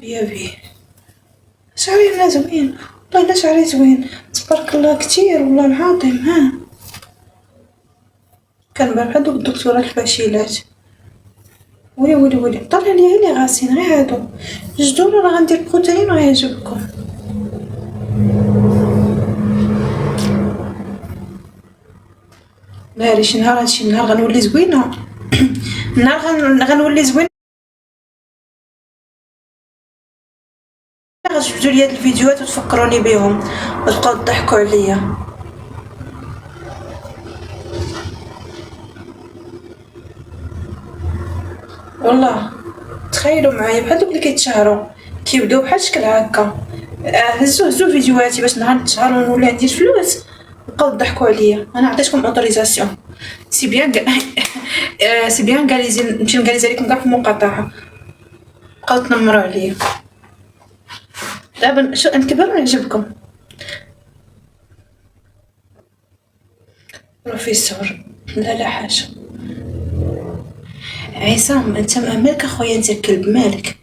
بيه شعري انا زوين والله، لا شعري زوين تبارك الله كتير والله العظيم. ها كنبان بحال دوك الدكتورات الفاشلات. ولي طلع لي غير لي غاسين غير هادو جدول، راه غندير بروتين وغيعجبكم. ناري شي نهار هادشي النهار غنولي زوينه نهار غنولي زوينه. غتجبدوا لي هاد الفيديوهات وتفكروني بهم وتبقاو تضحكوا عليا. والله تخيلوا معايا بحال دوك اللي كيتشهروا كيبداو بحال شكل هكا. هزو فيديوهاتي باش نهار نتشهر ونولي عندي الفلوس بقاو تضحكوا عليا. انا عطيتكم اوتوريزاسيون سي بيان سي بيان نمشي نكاليزي عليكم كاع في المقاطعه، بقاو تنمروا عليا. دابا شو نكبر ونعجبكم بروفيسور. لا حاجه عصام، انت مالك اخويا؟ انت كلب، مالك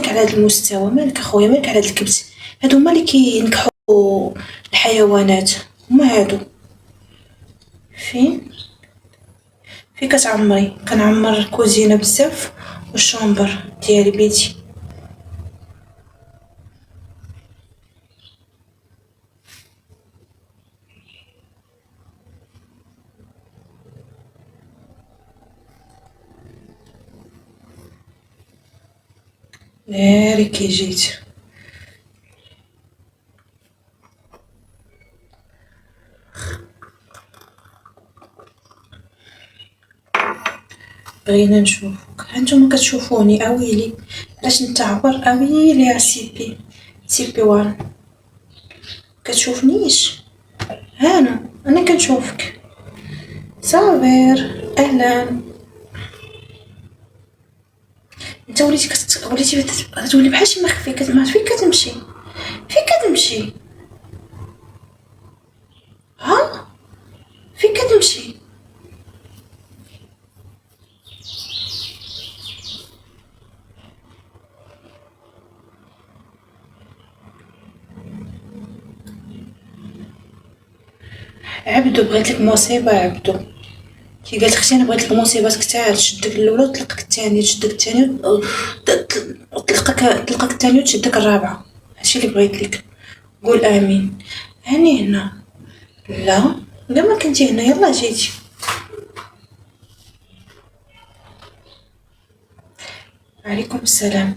على هذا المستوى؟ مالك اخويا؟ مالك على هذا الكبت؟ هادو هما اللي كينكحوا الحيوانات، هما هادو. فين كتعمري؟ كنعمر الكوزينه بزاف والشومبر ديالي بيتي. ناري كي جيت بغينا نشوفك. هانتوما كتشوفوني اويلي علاش نتعور؟ اويلي يا سي بي وان كتشوفنيش؟ انا كنشوفك. صابر اهلا. انت وليتي كتولي بحال شي مخفي. فين كتمشي؟ ها فين كتمشي؟ عبدو بغيت لك مصيبه. عبدو كي قالت اختي انا بغيت لك مصيبات كثار، تشدك الاولى وتطلقك الثانيه، تشدك الثانيه وتطلقك الثانيه وتشدك الرابعه. هادشي اللي بغيت لك. قول امين. هاني هنا. لا ما كنتي هنا، يلا جيتي. عليكم السلام.